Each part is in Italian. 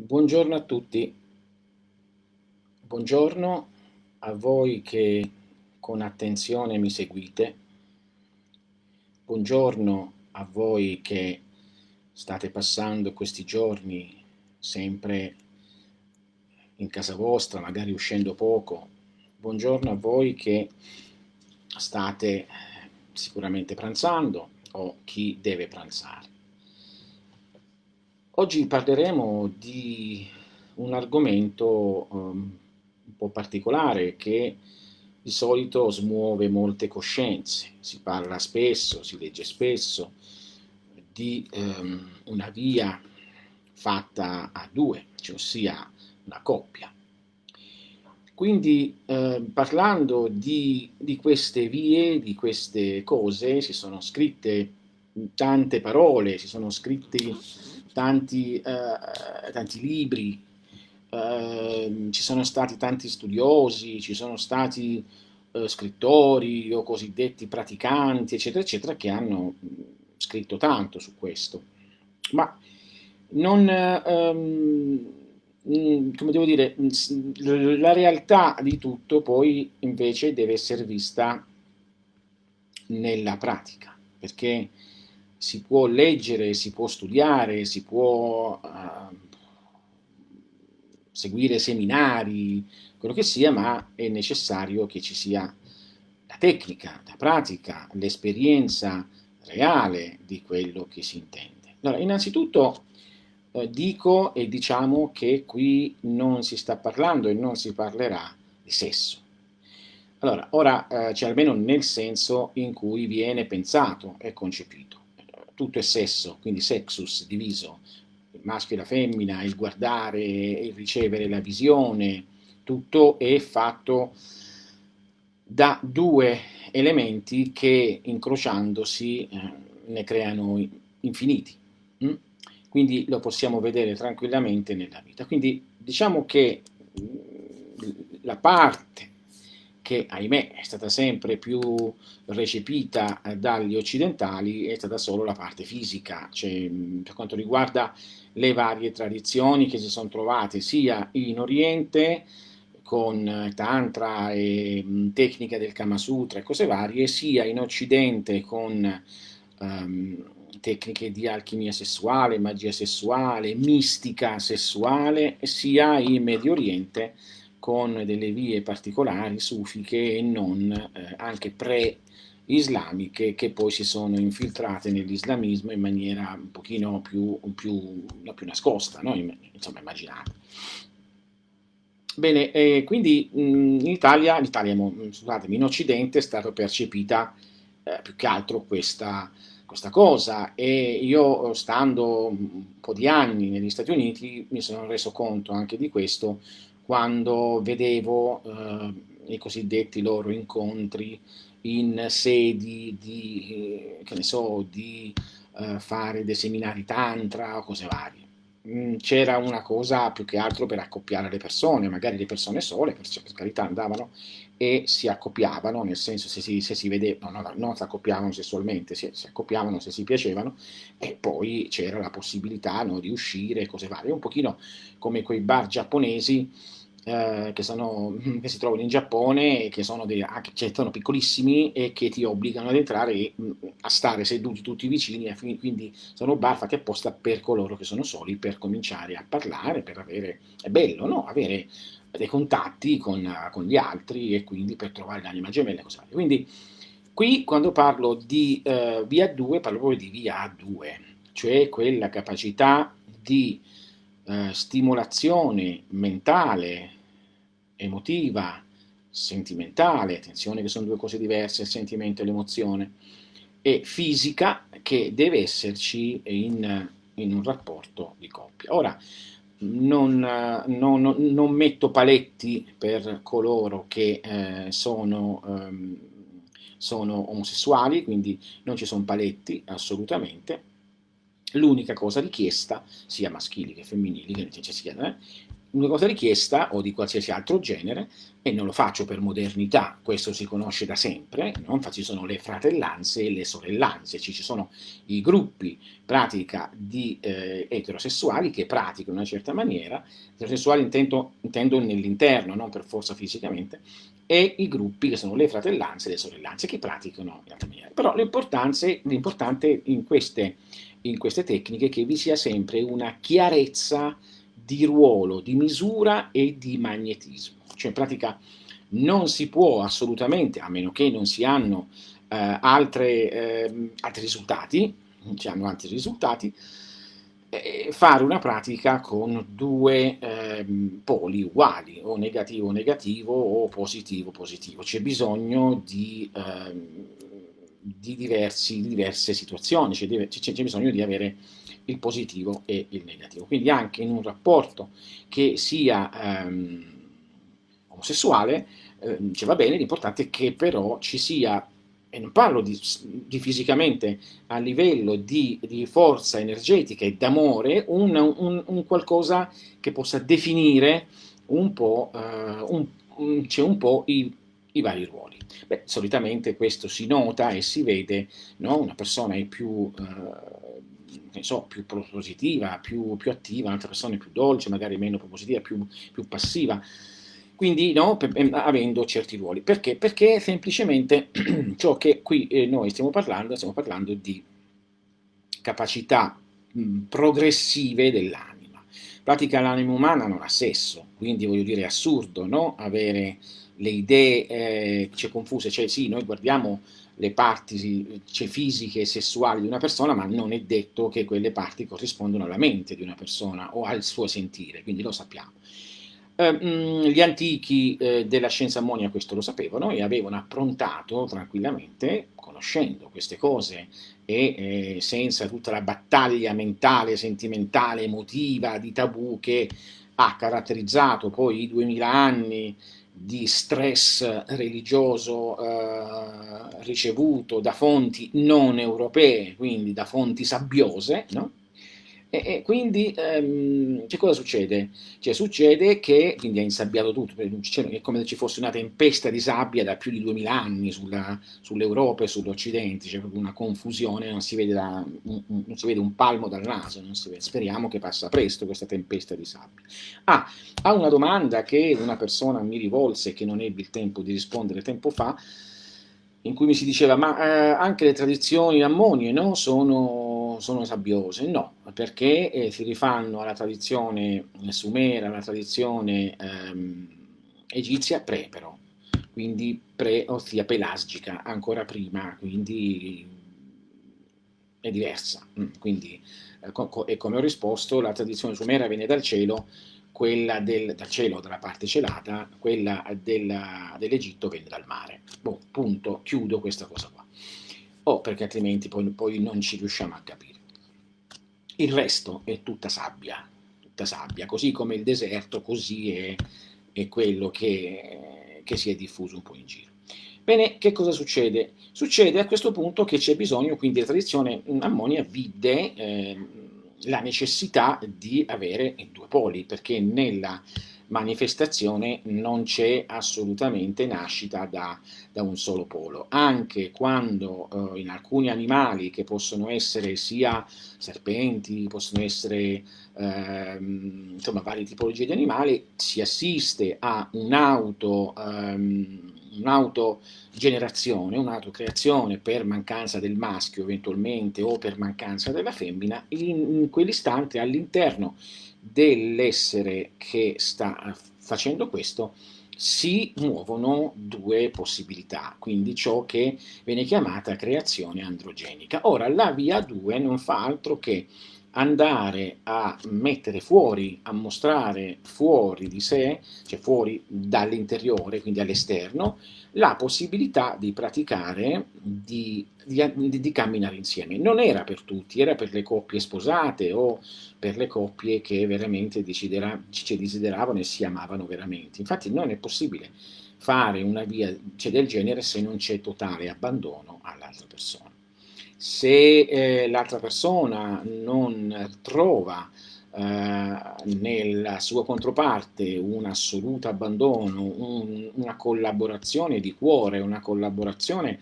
Buongiorno a tutti, buongiorno a voi che con attenzione mi seguite, buongiorno a voi che state passando questi giorni sempre in casa vostra, magari uscendo poco, buongiorno a voi che state sicuramente pranzando o chi deve pranzare. Oggi parleremo di un argomento un po' particolare che di solito smuove molte coscienze. Si parla spesso, si legge spesso di una via fatta a due, cioè ossia una coppia. Quindi parlando di queste vie, di queste cose, si sono scritte tante parole, si sono scritti tanti libri, ci sono stati tanti studiosi, ci sono stati scrittori o cosiddetti praticanti, eccetera, eccetera, che hanno scritto tanto su questo. Ma non, come devo dire, la realtà di tutto poi invece deve essere vista nella pratica, perché si può leggere, si può studiare, si può seguire seminari, quello che sia, ma è necessario che ci sia la tecnica, la pratica, l'esperienza reale di quello che si intende. Allora, innanzitutto dico e diciamo che qui non si sta parlando e non si parlerà di sesso. Allora, ora c'è almeno nel senso in cui viene pensato e concepito. Tutto è sesso, quindi sexus diviso, il maschio e la femmina, il guardare, il ricevere la visione, tutto è fatto da due elementi che incrociandosi ne creano infiniti. Mm? Quindi lo possiamo vedere tranquillamente nella vita. Quindi diciamo che la parte che ahimè è stata sempre più recepita dagli occidentali è stata solo la parte fisica, cioè per quanto riguarda le varie tradizioni che si sono trovate sia in Oriente con Tantra e tecnica del Kama Sutra e cose varie, sia in Occidente con tecniche di alchimia sessuale, magia sessuale, mistica sessuale, sia in Medio Oriente con delle vie particolari, sufiche e non, anche pre-islamiche, che poi si sono infiltrate nell'islamismo in maniera un pochino no, più nascosta, no? Insomma, immaginate. Bene, quindi scusatemi, in Occidente è stata percepita più che altro questa cosa e io stando un po' di anni negli Stati Uniti mi sono reso conto anche di questo quando vedevo i cosiddetti loro incontri in sedi che ne so, di fare dei seminari tantra o cose varie. C'era una cosa più che altro per accoppiare le persone, magari le persone sole, per carità, andavano e si accoppiavano, nel senso se si vedevano, no, no, non si accoppiavano sessualmente, si accoppiavano se si piacevano e poi c'era la possibilità, no, di uscire, cose varie, un pochino come quei bar giapponesi che si trovano in Giappone, e che sono, anche, cioè, sono piccolissimi e che ti obbligano ad entrare e a stare seduti tutti vicini, e quindi sono bar fatti apposta per coloro che sono soli, per cominciare a parlare, per avere, è bello, no? Avere dei contatti con gli altri e quindi per trovare l'anima gemella e così via. Quindi qui quando parlo di via 2 parlo proprio di via A2, cioè quella capacità di stimolazione mentale, emotiva, sentimentale, attenzione che sono due cose diverse, il sentimento e l'emozione, e fisica che deve esserci in un rapporto di coppia. Ora, non metto paletti per coloro che sono omosessuali, quindi non ci sono paletti assolutamente. L'unica cosa richiesta, sia maschili che femminili, che sia, una cosa richiesta o di qualsiasi altro genere, e non lo faccio per modernità, questo si conosce da sempre, no? Infatti ci sono le fratellanze e le sorellanze, ci sono i gruppi pratica di eterosessuali che praticano in una certa maniera, eterosessuali intendo nell'interno, non per forza fisicamente, e i gruppi che sono le fratellanze e le sorellanze che praticano in altra maniera. Però l'importante in queste tecniche è che vi sia sempre una chiarezza di ruolo, di misura e di magnetismo. Cioè in pratica non si può assolutamente, a meno che non si hanno altri risultati, fare una pratica con due poli uguali, o negativo negativo o positivo positivo. C'è bisogno di diverse situazioni, c'è bisogno di avere il positivo e il negativo. Quindi anche in un rapporto che sia omosessuale, va bene, l'importante è che però ci sia, e non parlo di fisicamente, a livello di forza energetica e d'amore, un qualcosa che possa definire un po', un po' i vari ruoli. Beh, solitamente questo si nota e si vede, no? Una persona è più, che so, più propositiva, più attiva, un'altra persona è più dolce, magari meno propositiva, più passiva. Quindi, no, avendo certi ruoli. Perché? Perché semplicemente ciò che qui noi stiamo parlando di capacità progressive dell'anima. In pratica l'anima umana non ha sesso, quindi voglio dire è assurdo, no? Avere le idee confuse, cioè sì, noi guardiamo le parti fisiche e sessuali di una persona, ma non è detto che quelle parti corrispondono alla mente di una persona o al suo sentire, quindi lo sappiamo. Gli antichi della scienza ammonia questo lo sapevano e avevano approntato tranquillamente, conoscendo queste cose e senza tutta la battaglia mentale, sentimentale, emotiva, di tabù che ha caratterizzato poi i 2000 anni di stress religioso ricevuto da fonti non europee, quindi da fonti sabbiose, no? E quindi che cosa succede? Cioè, succede che, quindi è insabbiato tutto, è come se ci fosse una tempesta di sabbia da più di 2000 anni sull'Europa e sull'Occidente, c'è proprio una confusione, non si vede un palmo dal naso, speriamo che passa presto questa tempesta di sabbia. A una domanda che una persona mi rivolse e che non ebbi il tempo di rispondere tempo fa, in cui mi si diceva, ma anche le tradizioni ammonie, no? Sono sabbiose. No, perché si rifanno alla tradizione sumera, alla tradizione egizia però, quindi ossia pelasgica, ancora prima, quindi è diversa. Quindi, e come ho risposto, la tradizione sumera viene dal cielo, quella dal cielo, dalla parte celata, quella dell'Egitto viene dal mare. Boh, punto, chiudo questa cosa qua. Perché altrimenti poi non ci riusciamo a capire. Il resto è tutta sabbia, così come il deserto, così è quello che si è diffuso un po' in giro. Bene, che cosa succede? Succede a questo punto che c'è bisogno, quindi la tradizione ammonia vide la necessità di avere due poli, perché nella manifestazione non c'è assolutamente nascita da un solo polo, anche quando in alcuni animali che possono essere sia serpenti, possono essere insomma varie tipologie di animali, si assiste a un'autogenerazione, un'autocreazione per mancanza del maschio eventualmente o per mancanza della femmina, in quell'istante all'interno dell'essere che sta facendo questo si muovono due possibilità, quindi ciò che viene chiamata creazione androgenica. Ora, la via 2 non fa altro che andare a mettere fuori, a mostrare fuori di sé, cioè fuori dall'interiore, quindi all'esterno, la possibilità di praticare, di camminare insieme. Non era per tutti, era per le coppie sposate o per le coppie che veramente desideravano e si amavano veramente. Infatti non è possibile fare una via del genere se non c'è totale abbandono all'altra persona. Se l'altra persona non trova nella sua controparte un assoluto abbandono, una collaborazione di cuore, una collaborazione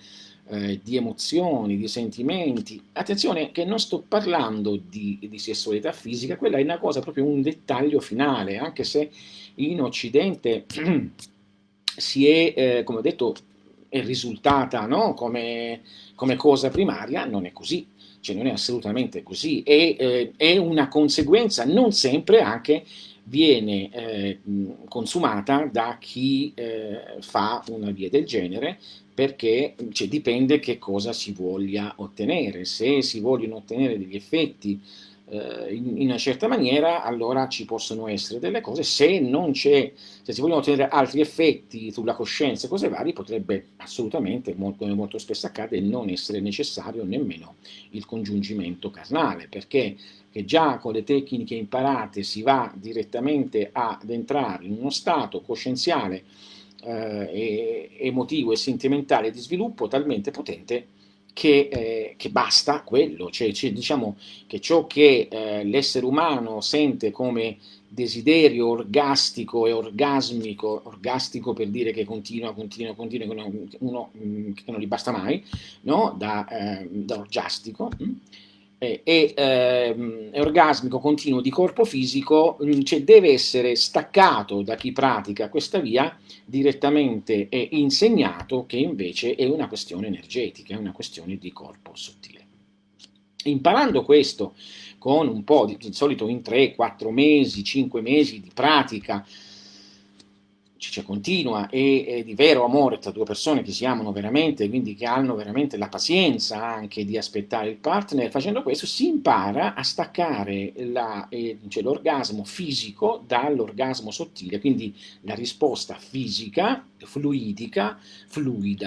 di emozioni, di sentimenti. Attenzione che non sto parlando di sessualità fisica, quella è una cosa, proprio un dettaglio finale, anche se in Occidente si è, come ho detto, è risultata, no? come cosa primaria, non è così, cioè non è assolutamente così, è una conseguenza, non sempre anche viene consumata da chi fa una via del genere, perché cioè, dipende che cosa si voglia ottenere. Se si vogliono ottenere degli effetti in una certa maniera, allora ci possono essere delle cose. Se non c'è, se si vogliono ottenere altri effetti sulla coscienza e cose varie, potrebbe assolutamente, come molto spesso accade, non essere necessario nemmeno il congiungimento carnale, perché che già con le tecniche imparate si va direttamente ad entrare in uno stato coscienziale emotivo e sentimentale di sviluppo talmente potente che basta quello, cioè, diciamo che ciò che l'essere umano sente come desiderio orgastico e orgasmico, orgastico per dire che continua, che non gli basta mai, no? Da orgiastico, e orgasmico continuo di corpo fisico, cioè deve essere staccato da chi pratica questa via direttamente è insegnato che invece è una questione energetica, è una questione di corpo sottile. Imparando questo con un po' di solito in 3, 4 mesi, 5 mesi di pratica, cioè continua e di vero amore tra due persone che si amano veramente, quindi che hanno veramente la pazienza anche di aspettare il partner, facendo questo si impara a staccare cioè l'orgasmo fisico dall'orgasmo sottile, quindi la risposta fisica, fluida,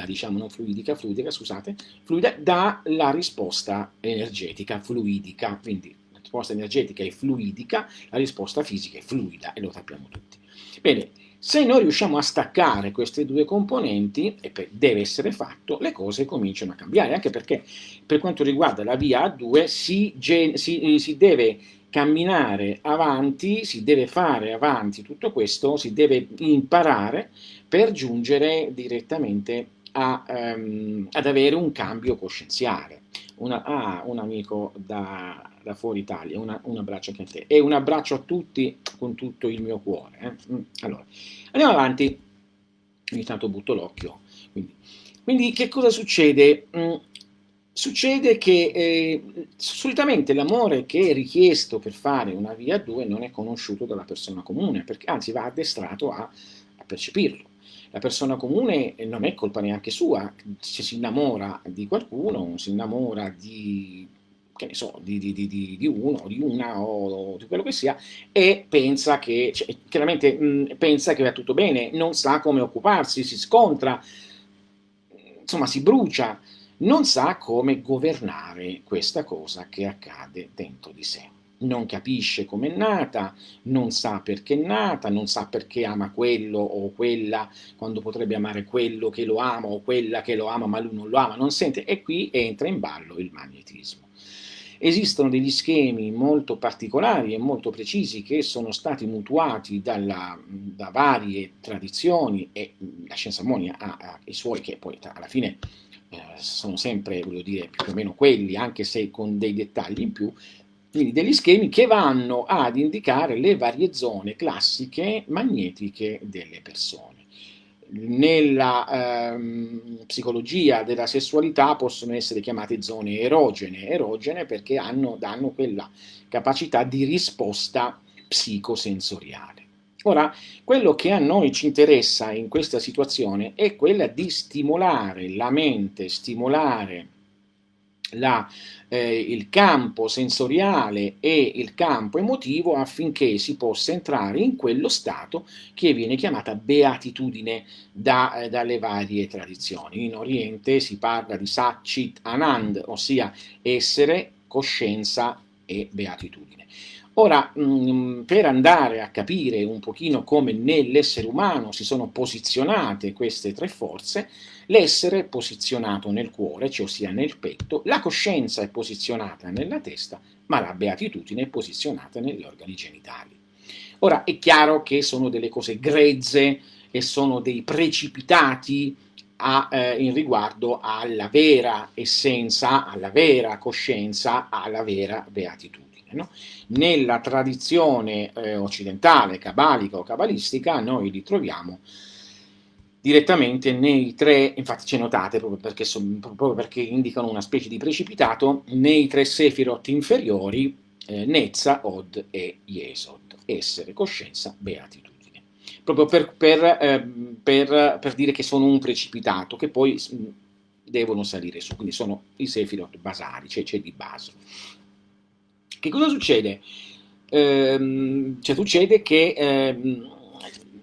diciamo, non fluidica, scusate, fluida, dalla risposta energetica, fluidica, quindi la risposta energetica è fluidica, la risposta fisica è fluida e lo sappiamo tutti. Bene, se noi riusciamo a staccare queste due componenti, e deve essere fatto, le cose cominciano a cambiare, anche perché per quanto riguarda la via A2 si deve camminare avanti, si deve fare avanti tutto questo, si deve imparare per giungere direttamente ad avere un cambio coscienziale. Un amico da fuori Italia, un abbraccio anche a te e un abbraccio a tutti con tutto il mio cuore. Allora, andiamo avanti, ogni tanto butto l'occhio. Quindi che cosa succede? Succede che solitamente l'amore che è richiesto per fare una via 2 non è conosciuto dalla persona comune, perché anzi va addestrato a percepirlo. La persona comune non è colpa neanche sua, se si innamora di qualcuno, si innamora di, che ne so, di uno, di una o di quello che sia, e pensa che, cioè, chiaramente pensa che va tutto bene, non sa come occuparsi, si scontra, insomma si brucia, non sa come governare questa cosa che accade dentro di sé. Non capisce com'è nata, non sa perché è nata, non sa perché ama quello o quella quando potrebbe amare quello che lo ama o quella che lo ama ma lui non lo ama, non sente, e qui entra in ballo il magnetismo. Esistono degli schemi molto particolari e molto precisi che sono stati mutuati da varie tradizioni e la scienza armonica ha i suoi che poi alla fine sono sempre, voglio dire, più o meno quelli, anche se con dei dettagli in più, quindi degli schemi che vanno ad indicare le varie zone classiche magnetiche delle persone. Nella psicologia della sessualità possono essere chiamate zone erogene perché danno quella capacità di risposta psicosensoriale. Ora, quello che a noi ci interessa in questa situazione è quella di stimolare la mente, stimolare il campo sensoriale e il campo emotivo affinché si possa entrare in quello stato che viene chiamata beatitudine dalle varie tradizioni. In Oriente si parla di Satchit Anand, ossia essere, coscienza e beatitudine. Ora, per andare a capire un pochino come nell'essere umano si sono posizionate queste tre forze, l'essere è posizionato nel cuore, cioè ossia nel petto, la coscienza è posizionata nella testa, ma la beatitudine è posizionata negli organi genitali. Ora, è chiaro che sono delle cose grezze e sono dei precipitati in riguardo alla vera essenza, alla vera coscienza, alla vera beatitudine. No? Nella tradizione occidentale, cabalica o cabalistica, noi li troviamo direttamente nei tre, infatti c'è notate proprio perché indicano una specie di precipitato, nei tre Sefirot inferiori, Nezza, Od e Yesod, essere, coscienza, beatitudine. Proprio per dire che sono un precipitato, che poi devono salire su, quindi sono i Sefirot basali, cioè c'è di base. Che cosa succede? Succede che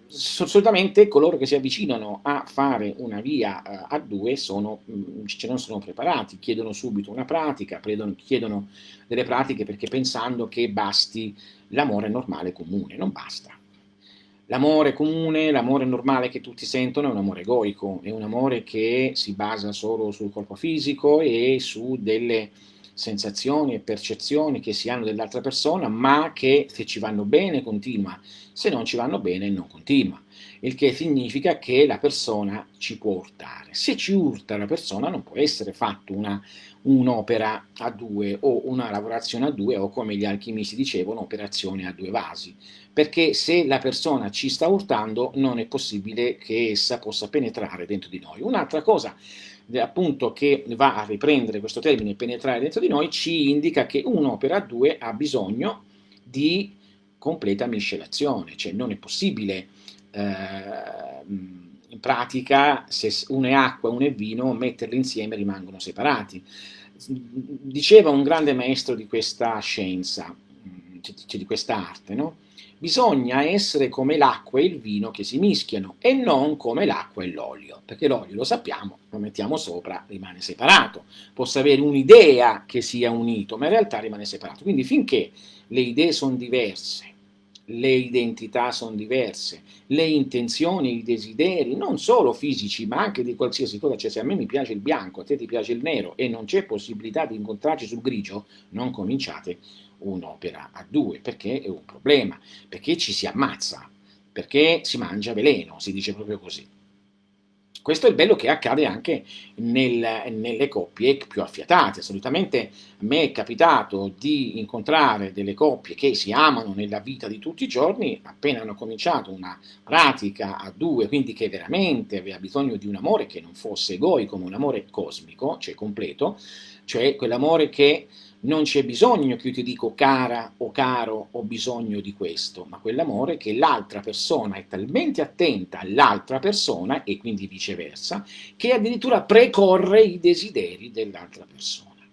solitamente coloro che si avvicinano a fare una via a due non sono preparati, chiedono subito una pratica, chiedono delle pratiche perché pensando che basti l'amore normale comune, non basta. L'amore comune, l'amore normale che tutti sentono è un amore egoico, è un amore che si basa solo sul corpo fisico e su delle sensazioni e percezioni che si hanno dell'altra persona, ma che se ci vanno bene continua, se non ci vanno bene non continua, il che significa che la persona ci può urtare. Se ci urta la persona non può essere fatta un'opera a due o una lavorazione a due o come gli alchimisti dicevano operazione a due vasi, perché se la persona ci sta urtando non è possibile che essa possa penetrare dentro di noi. Un'altra cosa appunto che va a riprendere questo termine penetrare dentro di noi ci indica che un'opera a due ha bisogno di completa miscelazione, cioè non è possibile in pratica se uno è acqua e uno è vino metterli insieme rimangono separati. Diceva un grande maestro di questa scienza, di questa arte, no? Bisogna essere come l'acqua e il vino che si mischiano e non come l'acqua e l'olio, perché l'olio lo sappiamo, lo mettiamo sopra, rimane separato. Posso avere un'idea che sia unito, ma in realtà rimane separato. Quindi finché le idee sono diverse, le identità sono diverse, le intenzioni, i desideri, non solo fisici, ma anche di qualsiasi cosa, cioè se a me mi piace il bianco, a te ti piace il nero e non c'è possibilità di incontrarci sul grigio, non cominciate un'opera a due, perché è un problema, perché ci si ammazza, perché si mangia veleno, si dice proprio così. Questo è il bello che accade anche nelle coppie più affiatate. Solitamente a me è capitato di incontrare delle coppie che si amano nella vita di tutti i giorni, appena hanno cominciato una pratica a due, quindi che veramente aveva bisogno di un amore che non fosse egoico, ma un amore cosmico, cioè completo, cioè quell'amore che non c'è bisogno che io ti dico cara o caro, ho bisogno di questo, ma quell'amore che l'altra persona è talmente attenta all'altra persona, e quindi viceversa, che addirittura precorre i desideri dell'altra persona.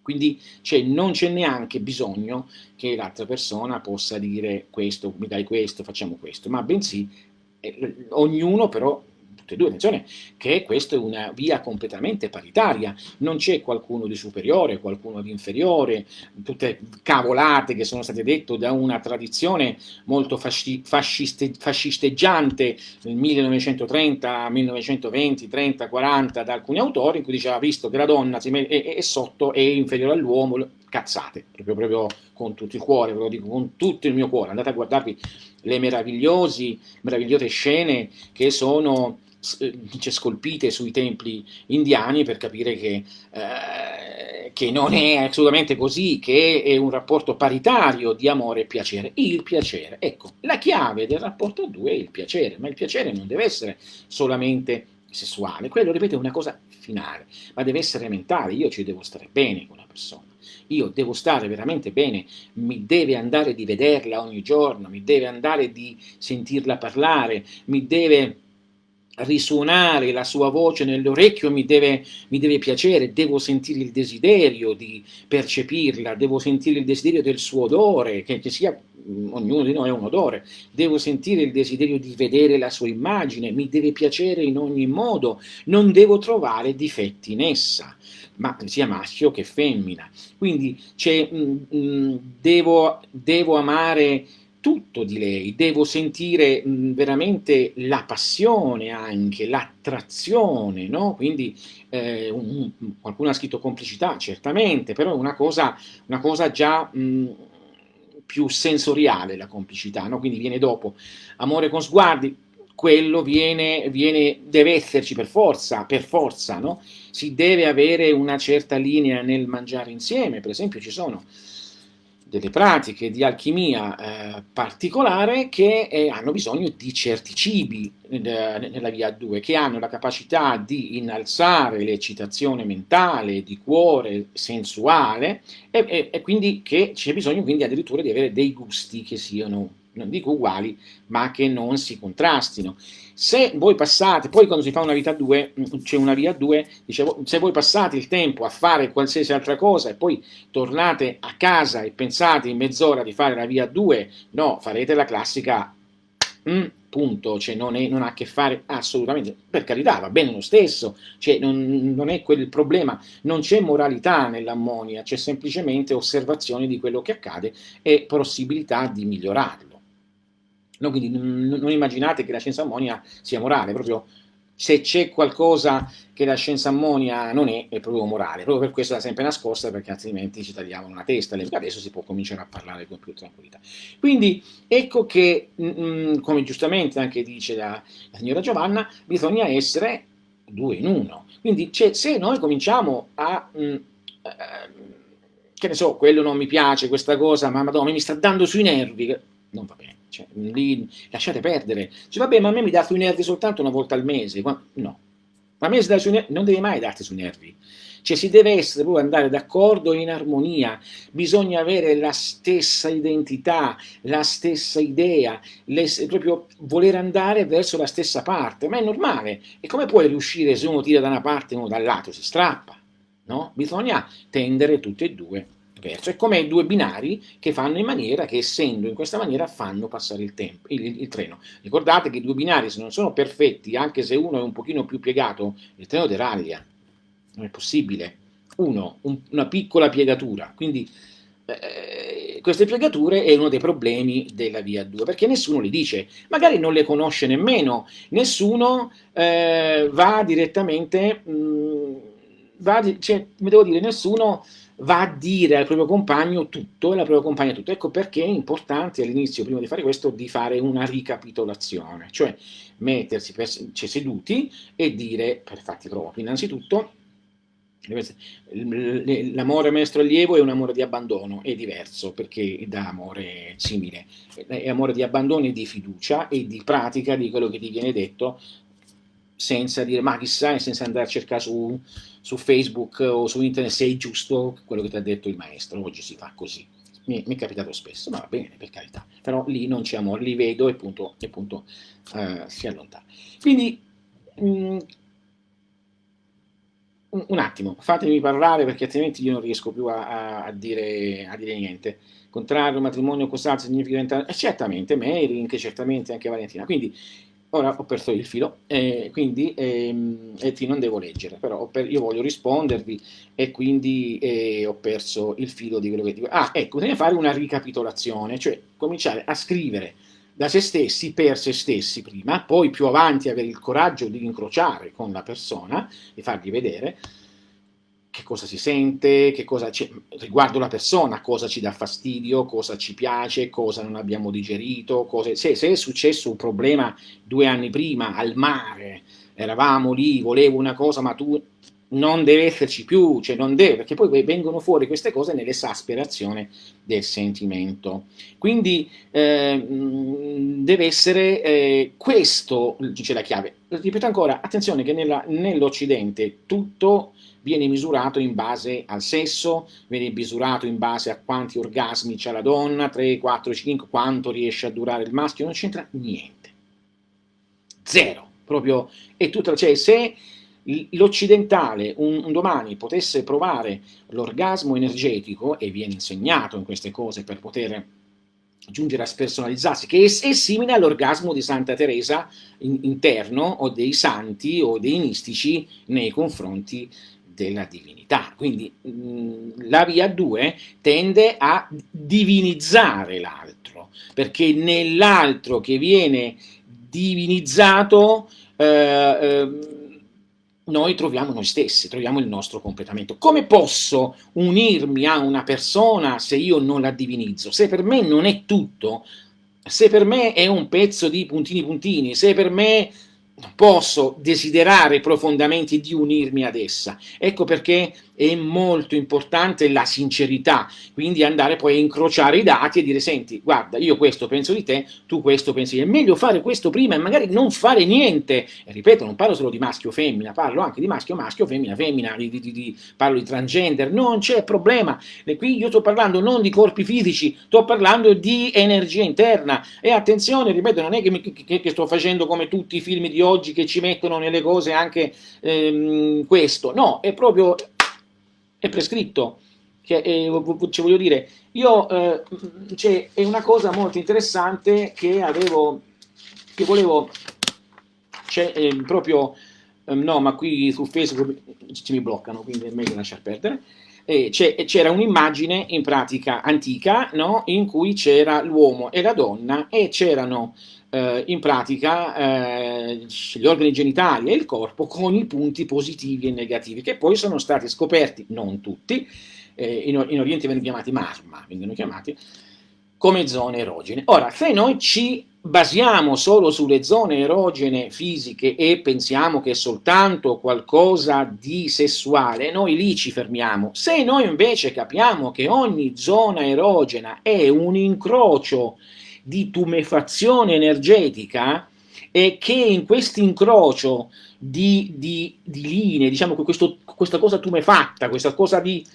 Quindi non c'è neanche bisogno che l'altra persona possa dire questo, mi dai questo, facciamo questo, ma bensì ognuno però tutte e due, attenzione, che questa è una via completamente paritaria, non c'è qualcuno di superiore, qualcuno di inferiore, tutte cavolate che sono state dette da una tradizione molto fascisteggiante nel 1930, 1920, 30, 40 da alcuni autori, in cui diceva visto che la donna è sotto è inferiore all'uomo, cazzate, proprio con tutto il cuore, ve lo dico con tutto il mio cuore, andate a guardarvi le meravigliose scene che sono scolpite sui templi indiani per capire che non è assolutamente così, che è un rapporto paritario di amore e piacere. Il piacere, ecco, la chiave del rapporto a due è il piacere, ma il piacere non deve essere solamente sessuale, quello, ripeto, è una cosa finale, ma deve essere mentale, io ci devo stare bene con una persona. Io devo stare veramente bene, mi deve andare di vederla ogni giorno, mi deve andare di sentirla parlare, mi deve risuonare la sua voce nell'orecchio mi deve piacere, devo sentire il desiderio di percepirla, devo sentire il desiderio del suo odore, che sia, ognuno di noi ha un odore, devo sentire il desiderio di vedere la sua immagine, mi deve piacere in ogni modo, non devo trovare difetti in essa, ma sia maschio che femmina. Quindi devo amare tutto di lei, devo sentire veramente la passione anche, l'attrazione, no? Quindi qualcuno ha scritto complicità, certamente, però è una cosa già più sensoriale la complicità, no? Quindi viene dopo. Amore con sguardi, quello deve esserci per forza, no? Si deve avere una certa linea nel mangiare insieme, per esempio ci sono delle pratiche di alchimia particolare che hanno bisogno di certi cibi nella via 2, che hanno la capacità di innalzare l'eccitazione mentale, di cuore, sensuale, e quindi che c'è bisogno quindi addirittura di avere dei gusti che siano, non dico uguali, ma che non si contrastino. Se voi passate, poi quando si fa una vita a due, c'è una via a due, dicevo, se voi passate il tempo a fare qualsiasi altra cosa e poi tornate a casa e pensate in mezz'ora di fare la via a due, no, farete la classica punto, cioè non ha a che fare assolutamente, per carità, va bene lo stesso, cioè non è quel problema, non c'è moralità nell'ammonia, c'è semplicemente osservazione di quello che accade e possibilità di migliorarlo. No, quindi non immaginate che la scienza ammonia sia morale, proprio se c'è qualcosa che la scienza ammonia non è proprio morale, proprio per questo è sempre nascosta, perché altrimenti ci tagliavano una testa, adesso si può cominciare a parlare con più tranquillità. Quindi ecco che, come giustamente anche dice la signora Giovanna, bisogna essere due in uno. Quindi se noi cominciamo che ne so, quello non mi piace, questa cosa, ma madonna, mi sta dando sui nervi, non va bene. Cioè, lì lasciate perdere. Dice, vabbè, ma a me mi dà sui nervi soltanto una volta al mese. No, a me si dà sui nervi, non devi mai darti sui nervi. Cioè, si deve essere proprio andare d'accordo e in armonia. Bisogna avere la stessa identità, la stessa idea, proprio voler andare verso la stessa parte. Ma è normale. E come puoi riuscire se uno tira da una parte e uno dall'altro? Si strappa, no? Bisogna tendere tutti e due verso. È come due binari che fanno in maniera che, essendo in questa maniera, fanno passare il treno. Ricordate che i due binari, se non sono perfetti, anche se uno è un pochino più piegato, il treno deraglia. Non è possibile. Una piccola piegatura. Quindi queste piegature è uno dei problemi della via 2, perché nessuno le dice, magari non le conosce nemmeno, nessuno va direttamente, cioè, come devo dire, nessuno va a dire al proprio compagno tutto e alla propria compagna tutto. Ecco perché è importante all'inizio, prima di fare questo, di fare una ricapitolazione, cioè mettersi seduti e dire per fatti propri, innanzitutto, l'amore maestro-allievo è un amore di abbandono, è diverso perché da amore simile, è amore di abbandono e di fiducia e di pratica di quello che ti viene detto, senza dire ma chissà, e senza andare a cercare su Facebook o su internet se è giusto quello che ti ha detto il maestro. Oggi si fa così, mi è capitato spesso, ma va bene, per carità, però lì non c'è amore, li vedo e punto, si allontana. Quindi un attimo, fatemi parlare perché altrimenti io non riesco più a dire niente. Contrario, matrimonio costato significa diventare. Certamente, Mary, certamente anche Valentina. Quindi, ora ho perso il filo, quindi non devo leggere, però io voglio rispondervi e quindi ho perso il filo di quello che dico. Ah, ecco, bisogna fare una ricapitolazione, cioè cominciare a scrivere da se stessi per se stessi prima, poi più avanti avere il coraggio di incrociare con la persona, di fargli vedere che cosa si sente, che cosa riguardo la persona, cosa ci dà fastidio, cosa ci piace, cosa non abbiamo digerito, se è successo un problema 2 anni prima al mare, eravamo lì, volevo una cosa, ma tu non deve esserci più, cioè non deve, perché poi vengono fuori queste cose nell'esasperazione del sentimento. Quindi deve essere questo, dice la chiave. Ripeto ancora, attenzione che nell'Occidente tutto viene misurato in base al sesso, viene misurato in base a quanti orgasmi c'ha la donna, 3, 4, 5, quanto riesce a durare il maschio, non c'entra niente. Zero. proprio è tutta, cioè se l'occidentale un domani potesse provare l'orgasmo energetico, e viene insegnato in queste cose per poter giungere a spersonalizzarsi, che è simile all'orgasmo di Santa Teresa interno, o dei santi o dei mistici nei confronti della divinità. Quindi la via 2 tende a divinizzare l'altro, perché nell'altro che viene divinizzato noi troviamo noi stessi, troviamo il nostro completamento. Come posso unirmi a una persona se io non la divinizzo? Se per me non è tutto, se per me è un pezzo di puntini puntini, se per me non posso desiderare profondamente di unirmi ad essa. Ecco perché è molto importante la sincerità, quindi andare poi a incrociare i dati e dire: senti, guarda, io questo penso di te, tu questo pensi di te. È meglio fare questo prima e magari non fare niente. E ripeto, non parlo solo di maschio o femmina, parlo anche di maschio maschio, femmina femmina, parlo di transgender, non c'è problema. E qui io sto parlando non di corpi fisici, sto parlando di energia interna. E attenzione, ripeto, non è che sto facendo come tutti i film di oggi che ci mettono nelle cose anche questo, no, è proprio, è prescritto. Cioè, voglio dire, io cioè, è una cosa molto interessante che volevo, cioè, proprio, no, ma qui su Facebook ci mi bloccano, quindi è meglio lasciar perdere. C'era un'immagine in pratica antica, no? In cui c'era l'uomo e la donna e c'erano in pratica gli organi genitali e il corpo con i punti positivi e negativi, che poi sono stati scoperti, non tutti, in Oriente vengono chiamati marma, vengono chiamati come zone erogene. Ora, se noi ci basiamo solo sulle zone erogene fisiche e pensiamo che è soltanto qualcosa di sessuale, noi lì ci fermiamo. Se noi invece capiamo che ogni zona erogena è un incrocio di tumefazione energetica e che in questo incrocio di linee, diciamo che questa cosa tumefatta, questa cosa di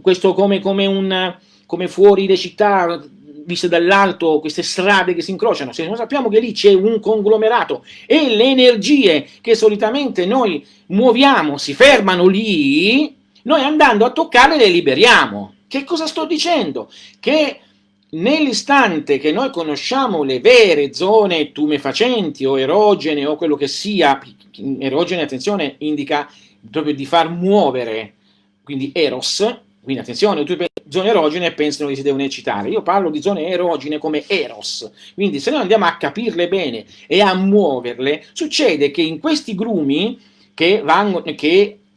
questo come fuori le città viste dall'alto, queste strade che si incrociano, se noi sappiamo che lì c'è un conglomerato e le energie che solitamente noi muoviamo si fermano lì, noi andando a toccare le liberiamo. Che cosa sto dicendo? Che nell'istante che noi conosciamo le vere zone tumefacenti o erogene o quello che sia, erogene, attenzione, indica proprio di far muovere, quindi eros, quindi attenzione, tu zone erogene pensano che si devono eccitare, io parlo di zone erogene come eros, quindi se noi andiamo a capirle bene e a muoverle, succede che in questi grumi che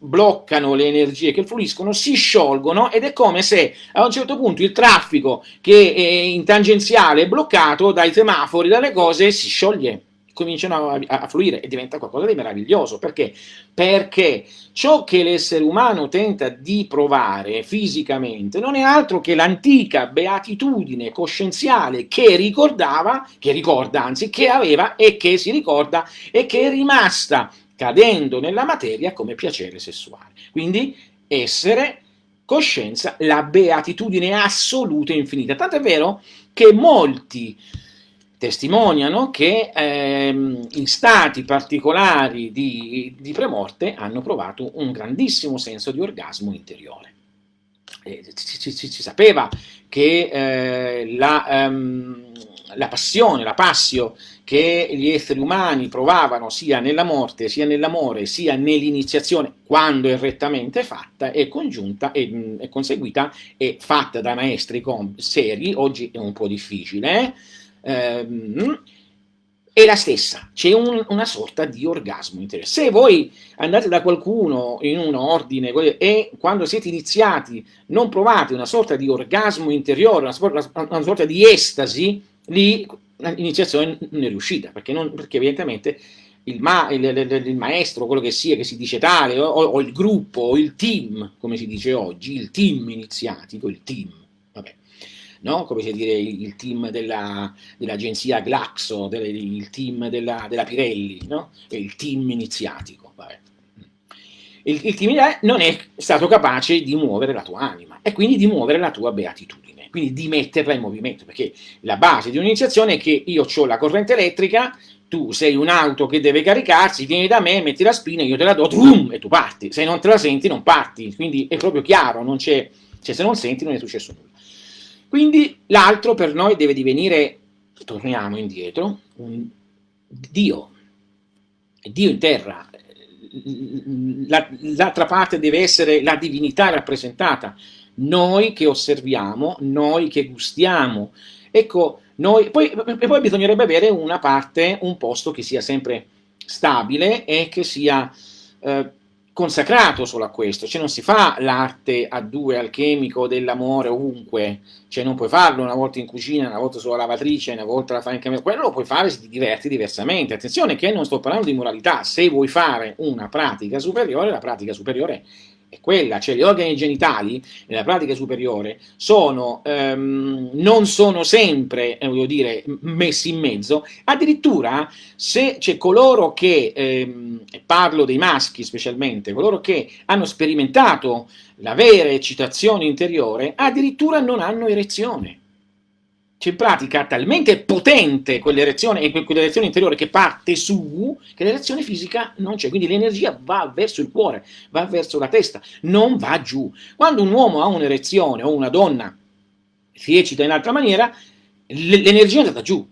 bloccano le energie che fluiscono, si sciolgono ed è come se a un certo punto il traffico che è in tangenziale è bloccato dai semafori, dalle cose, si scioglie, cominciano a fluire e diventa qualcosa di meraviglioso. Perché? Perché ciò che l'essere umano tenta di provare fisicamente non è altro che l'antica beatitudine coscienziale che ricorda, anzi, che aveva e che si ricorda e che è rimasta cadendo nella materia come piacere sessuale. Quindi essere, coscienza, la beatitudine assoluta e infinita. Tanto è vero che molti testimoniano che in stati particolari di premorte hanno provato un grandissimo senso di orgasmo interiore. Si sapeva che la passione, la passio che gli esseri umani provavano sia nella morte, sia nell'amore, sia nell'iniziazione, quando è rettamente fatta, è congiunta, è conseguita e fatta da maestri seri, oggi è un po' difficile, è la stessa, c'è una sorta di orgasmo interiore. Se voi andate da qualcuno in un ordine e quando siete iniziati non provate una sorta di orgasmo interiore, una sorta di estasi, lì l'iniziazione non è riuscita, perché evidentemente il maestro, quello che sia, che si dice tale, o il gruppo, o il team, come si dice oggi, il team iniziatico, il team, vabbè, no? Come si dire il team dell'agenzia Glaxo, il team della Pirelli, no? Il team iniziatico, vabbè. Il team non è stato capace di muovere la tua anima e quindi di muovere la tua beatitudine, quindi di metterla in movimento, perché la base di un'iniziazione è che io ho la corrente elettrica, tu sei un'auto che deve caricarsi, vieni da me, metti la spina, io te la do, trum, e tu parti. Se non te la senti, non parti. Quindi è proprio chiaro, non c'è, cioè se non senti non è successo nulla. Quindi l'altro per noi deve divenire, torniamo indietro, un Dio. Dio in terra. L'altra parte deve essere la divinità rappresentata. Noi che osserviamo, noi che gustiamo. Ecco, poi bisognerebbe avere una parte, un posto che sia sempre stabile e che sia consacrato solo a questo, cioè non si fa l'arte a due alchemico dell'amore ovunque, cioè non puoi farlo una volta in cucina, una volta sulla lavatrice, una volta la fai in camera, quello lo puoi fare se ti diverti diversamente. Attenzione che non sto parlando di moralità, se vuoi fare una pratica superiore, la pratica superiore è quella, cioè gli organi genitali nella pratica superiore non sono sempre, voglio dire, messi in mezzo, addirittura se c'è coloro che, parlo dei maschi specialmente, coloro che hanno sperimentato la vera eccitazione interiore, addirittura non hanno erezione. C'è in pratica talmente potente quell'erezione interiore che parte su, che l'erezione fisica non c'è, quindi l'energia va verso il cuore, va verso la testa, non va giù. Quando un uomo ha un'erezione o una donna si eccita in altra maniera, l'energia è andata giù.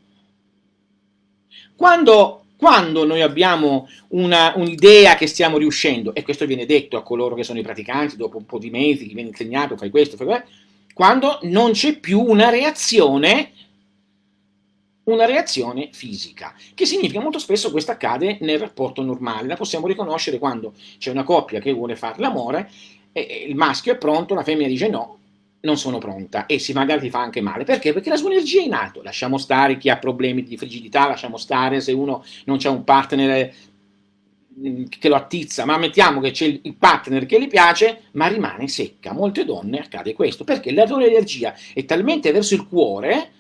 Quando noi abbiamo un'idea che stiamo riuscendo, e questo viene detto a coloro che sono i praticanti, dopo un po' di mesi, gli viene insegnato, fai questo, fai quello, quando non c'è più una reazione fisica, che significa molto spesso questo accade nel rapporto normale, la possiamo riconoscere quando c'è una coppia che vuole fare l'amore, e il maschio è pronto, la femmina dice no, non sono pronta, e magari ti fa anche male. Perché? Perché la sua energia è in alto. Lasciamo stare chi ha problemi di frigidità, lasciamo stare se uno non c'è un partner che lo attizza, ma ammettiamo che c'è il partner che gli piace, ma rimane secca. Molte donne accade questo, perché la loro energia è talmente verso il cuore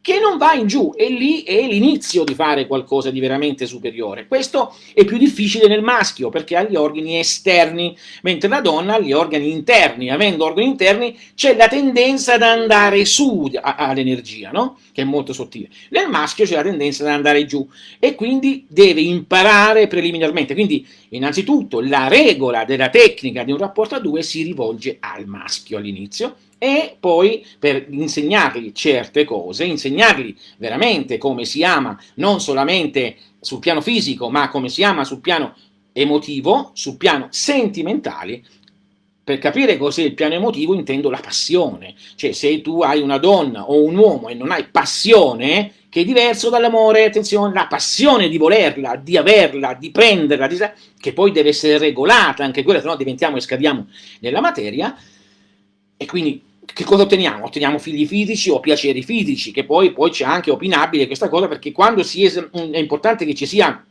che non va in giù, e lì è l'inizio di fare qualcosa di veramente superiore. Questo è più difficile nel maschio, perché ha gli organi esterni, mentre la donna ha gli organi interni. Avendo organi interni c'è la tendenza ad andare su all'energia, no? Che è molto sottile. Nel maschio c'è la tendenza ad andare giù, e quindi deve imparare preliminarmente. Quindi innanzitutto la regola della tecnica di un rapporto a due si rivolge al maschio all'inizio, e poi per insegnargli certe cose, insegnargli veramente come si ama, non solamente sul piano fisico, ma come si ama sul piano emotivo, sul piano sentimentale. Per capire cos'è il piano emotivo intendo la passione, cioè se tu hai una donna o un uomo e non hai passione, che è diverso dall'amore, attenzione, la passione di volerla, di averla, di prenderla, che poi deve essere regolata, anche quella, se no diventiamo e scadiamo nella materia, e quindi che cosa otteniamo? Otteniamo figli fisici o piaceri fisici, che poi c'è anche opinabile questa cosa, perché quando è importante che ci sia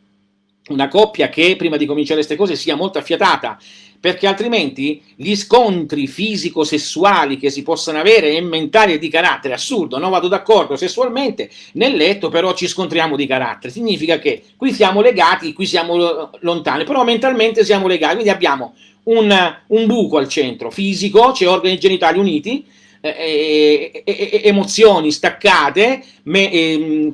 una coppia che prima di cominciare queste cose sia molto affiatata, perché altrimenti gli scontri fisico-sessuali che si possono avere e mentali e di carattere, assurdo, non vado d'accordo sessualmente, nel letto però ci scontriamo di carattere, significa che qui siamo legati, qui siamo lontani, però mentalmente siamo legati, quindi abbiamo un buco al centro, fisico, c'è organi genitali uniti, emozioni staccate,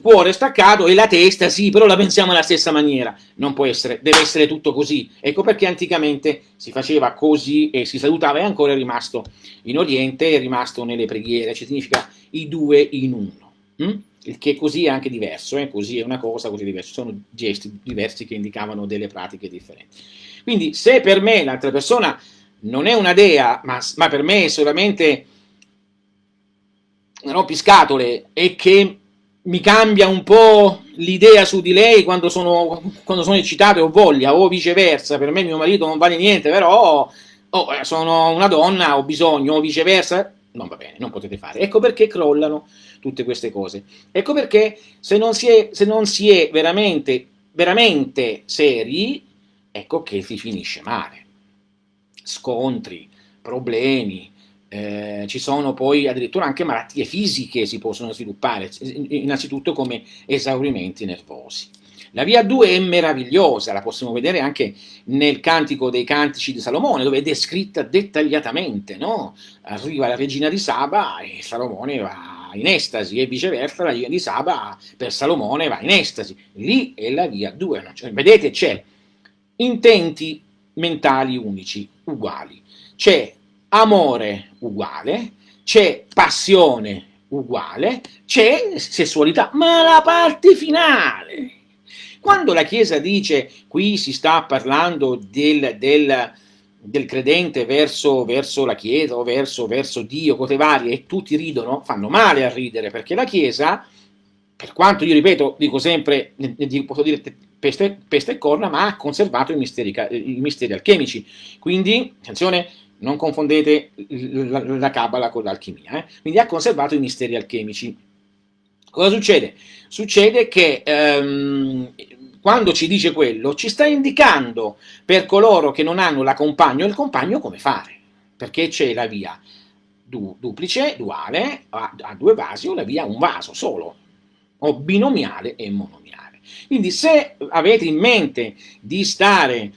cuore staccato, e la testa sì, però la pensiamo alla stessa maniera. Non può essere, deve essere tutto così. Ecco perché anticamente si faceva così e si salutava, e ancora è rimasto in Oriente, è rimasto nelle preghiere, cioè significa i due in uno. Il che così è anche diverso, così è una cosa, così è diverso, sono gesti diversi che indicavano delle pratiche differenti. Quindi se per me l'altra persona non è una dea, ma per me è solamente rompiscatole, e che mi cambia un po' l'idea su di lei quando sono eccitato e ho voglia, o viceversa, per me mio marito non vale niente, però sono una donna, ho bisogno, o viceversa, non va bene, non potete fare. Ecco perché crollano tutte queste cose. Ecco perché se non si è veramente, veramente seri, ecco che si finisce male. Scontri, problemi, ci sono poi addirittura anche malattie fisiche si possono sviluppare, innanzitutto come esaurimenti nervosi. La via 2 è meravigliosa, la possiamo vedere anche nel Cantico dei Cantici di Salomone, dove è descritta dettagliatamente, no? Arriva la regina di Saba e Salomone va in estasi e viceversa la via di Saba per Salomone va in estasi. Lì è la via 2. No? Cioè, vedete, c'è intenti mentali unici, uguali. C'è amore uguale, c'è passione uguale, c'è sessualità, ma la parte finale. Quando la Chiesa dice qui si sta parlando del credente verso la Chiesa o verso Dio, cose varie, e tutti ridono, fanno male a ridere, perché la Chiesa, per quanto io ripeto, dico sempre, posso dire peste e corna, ma ha conservato i misteri alchemici. Quindi, attenzione, non confondete la Cabala con l'alchimia, quindi ha conservato i misteri alchemici. Cosa succede? Succede che quando ci dice quello, ci sta indicando per coloro che non hanno la compagno e il compagno come fare, perché c'è la via duplice, duale, a due vasi, o la via un vaso solo, o binomiale e monomiale. Quindi se avete in mente di fare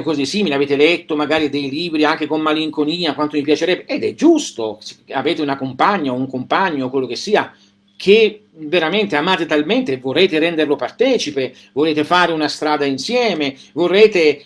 cose simili, avete letto magari dei libri anche con malinconia, quanto mi piacerebbe, ed è giusto, avete una compagna o un compagno, quello che sia, che veramente amate talmente e vorrete renderlo partecipe, volete fare una strada insieme, volete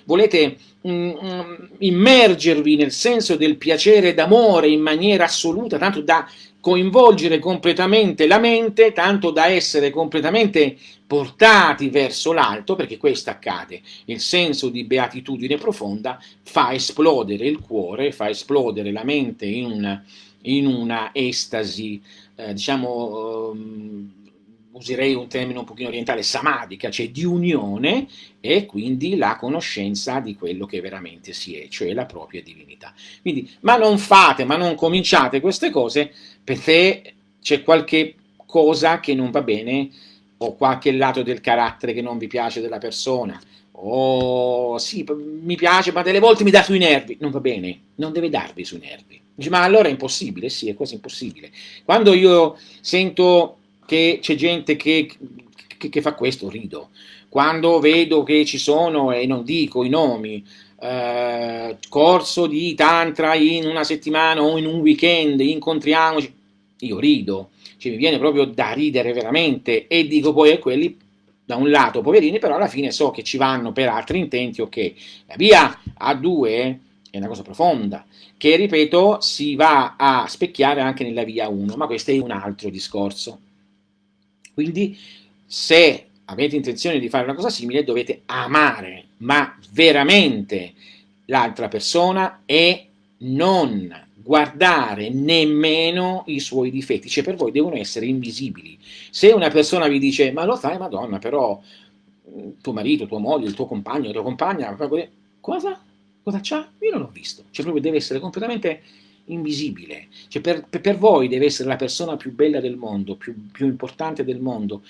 immergervi nel senso del piacere d'amore in maniera assoluta, tanto da coinvolgere completamente la mente, tanto da essere completamente portati verso l'alto, perché questo accade. Il senso di beatitudine profonda fa esplodere il cuore, fa esplodere la mente in una estasi, userei un termine un pochino orientale, samadica, cioè di unione, e quindi la conoscenza di quello che veramente si è, cioè la propria divinità. Quindi, ma non cominciate queste cose perché c'è qualche cosa che non va bene, o qualche lato del carattere che non vi piace della persona, o sì, mi piace, ma delle volte mi dà sui nervi. Non va bene, non deve darvi sui nervi. Dice, ma allora è impossibile? Sì, è quasi impossibile. Quando io sento che c'è gente che fa questo, rido. Quando vedo che ci sono, e non dico i nomi, corso di tantra in una settimana o in un weekend, incontriamoci, io rido, cioè mi viene proprio da ridere veramente, e dico poi a quelli, da un lato poverini, però alla fine so che ci vanno per altri intenti, ok. La via A2 è una cosa profonda, che ripeto si va a specchiare anche nella via 1, ma questo è un altro discorso. Quindi se avete intenzione di fare una cosa simile dovete amare, ma veramente, l'altra persona, e non guardare nemmeno i suoi difetti, cioè per voi devono essere invisibili. Se una persona vi dice ma lo fai, Madonna, però tuo marito, tua moglie, il tuo compagno, la tua compagna, cosa? Cosa c'ha? Io non l'ho visto, cioè proprio deve essere completamente invisibile, cioè per voi deve essere la persona più bella del mondo, più importante del mondo,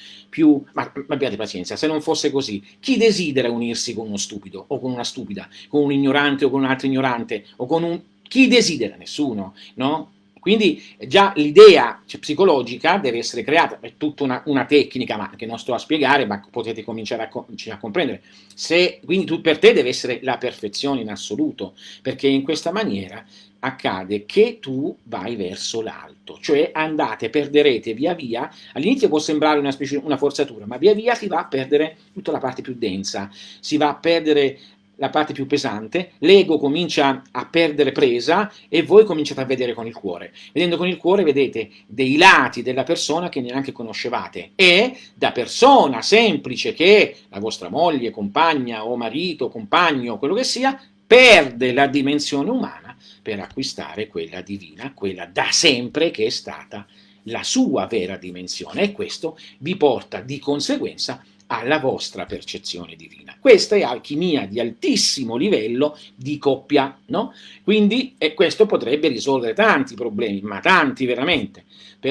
ma abbiate pazienza, se non fosse così, chi desidera unirsi con uno stupido o con una stupida, con un ignorante o con un altro ignorante, o con chi desidera? Nessuno, no? Quindi già l'idea psicologica deve essere creata, è tutta una tecnica, che non sto a spiegare, ma potete cominciare a comprendere. Quindi per te deve essere la perfezione in assoluto, perché in questa maniera accade che tu vai verso l'alto, cioè perderete via via, all'inizio può sembrare una forzatura, ma via via si va a perdere tutta la parte più densa, si va a perdere la parte più pesante, l'ego comincia a perdere presa e voi cominciate a vedere con il cuore. Vedendo con il cuore vedete dei lati della persona che neanche conoscevate, e da persona semplice che è la vostra moglie, compagna o marito, compagno, quello che sia, perde la dimensione umana per acquistare quella divina, quella da sempre che è stata la sua vera dimensione, e questo vi porta di conseguenza alla vostra percezione divina. Questa è alchimia di altissimo livello di coppia, no? Quindi questo potrebbe risolvere tanti problemi, ma tanti veramente,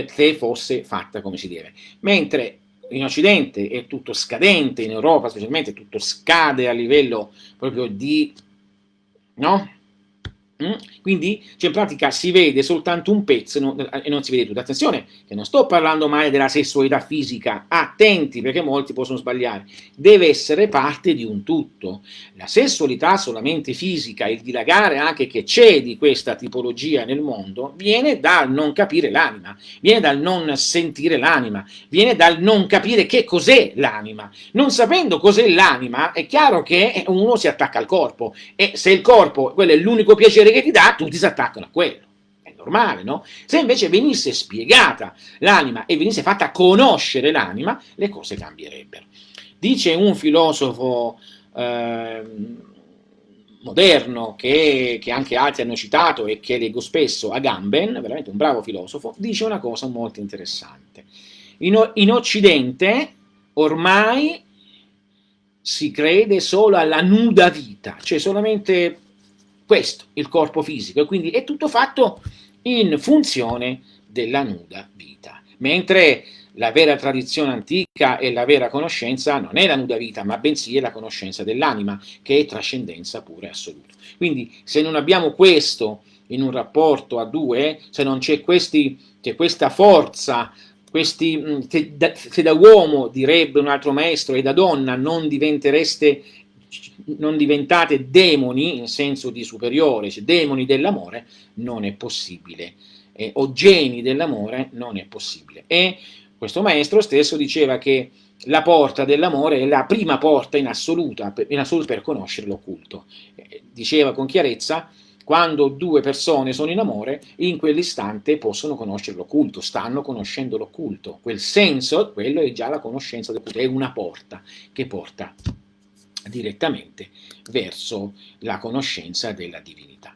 se fosse fatta come si deve. Mentre in Occidente è tutto scadente, in Europa specialmente tutto scade a livello proprio di, no? Quindi, cioè, in pratica si vede soltanto un pezzo e non si vede tutto. Attenzione, che non sto parlando mai della sessualità fisica, attenti perché molti possono sbagliare, deve essere parte di un tutto. La sessualità solamente fisica, il dilagare anche che c'è di questa tipologia nel mondo, viene dal non capire l'anima, viene dal non sentire l'anima, viene dal non capire che cos'è l'anima. Non sapendo cos'è l'anima, è chiaro che uno si attacca al corpo, e se il corpo, quello è l'unico piacere che ti dà, tutti si attaccano a quello. È normale, no? Se invece venisse spiegata l'anima e venisse fatta conoscere l'anima, le cose cambierebbero. Dice un filosofo moderno che anche altri hanno citato e che leggo spesso, Agamben, veramente un bravo filosofo, dice una cosa molto interessante. In Occidente ormai si crede solo alla nuda vita, cioè solamente questo, il corpo fisico, e quindi è tutto fatto in funzione della nuda vita. Mentre la vera tradizione antica e la vera conoscenza non è la nuda vita, ma bensì è la conoscenza dell'anima, che è trascendenza pure assoluta. Quindi se non abbiamo questo in un rapporto a due, se non c'è questa forza, se da uomo, direbbe un altro maestro, e da donna non diventate demoni in senso di superiore, cioè demoni dell'amore, non è possibile, o geni dell'amore, non è possibile. E questo maestro stesso diceva che la porta dell'amore è la prima porta in assoluto per conoscere l'occulto. Diceva con chiarezza: quando due persone sono in amore, in quell'istante possono conoscere l'occulto, stanno conoscendo l'occulto. Quel senso, quello è già la conoscenza dell'occulto, è una porta che porta direttamente verso la conoscenza della divinità.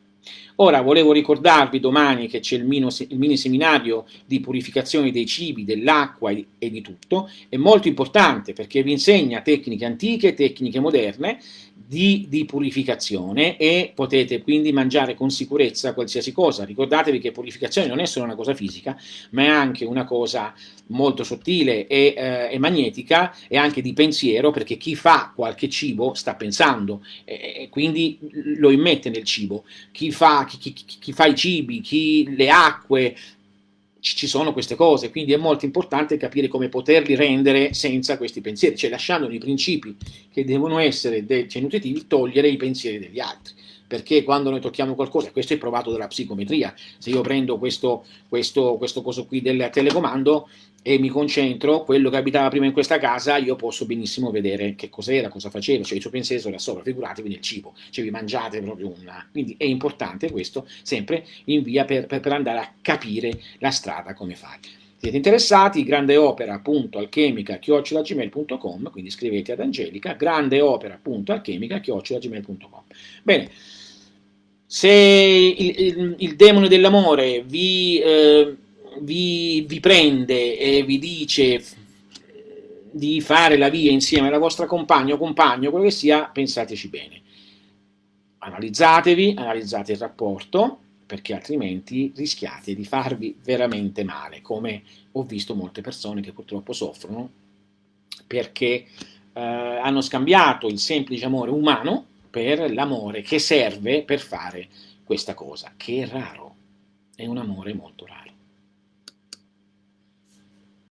Ora volevo ricordarvi domani che c'è il mini seminario di purificazione dei cibi, dell'acqua e di tutto, è molto importante perché vi insegna tecniche antiche, tecniche moderne di purificazione, e potete quindi mangiare con sicurezza qualsiasi cosa. Ricordatevi che purificazione non è solo una cosa fisica, ma è anche una cosa molto sottile e magnetica, e anche di pensiero, perché chi fa qualche cibo sta pensando e quindi lo immette nel cibo. Chi fa i cibi, le acque, ci sono queste cose, quindi è molto importante capire come poterli rendere senza questi pensieri, cioè lasciando i principi che devono essere nutritivi, togliere i pensieri degli altri. Perché quando noi tocchiamo qualcosa, questo è provato dalla psicometria, se io prendo questo coso qui del telecomando e mi concentro, quello che abitava prima in questa casa, io posso benissimo vedere che cos'era, cosa faceva, cioè i suoi pensieri sono là sopra, figuratevi nel cibo, cioè vi mangiate proprio una. Quindi è importante questo, sempre in via per andare a capire la strada come fare. Siete interessati? grandeopera.alchemica@gmail.com, quindi scrivete ad Angelica, grandeopera.alchemica@gmail.com. Bene, se il demone dell'amore vi prende e vi dice di fare la via insieme alla vostra compagna o compagno, quello che sia, pensateci bene. Analizzatevi, analizzate il rapporto, perché altrimenti rischiate di farvi veramente male, come ho visto molte persone che purtroppo soffrono perché hanno scambiato il semplice amore umano per l'amore che serve per fare questa cosa, che è raro, è un amore molto raro.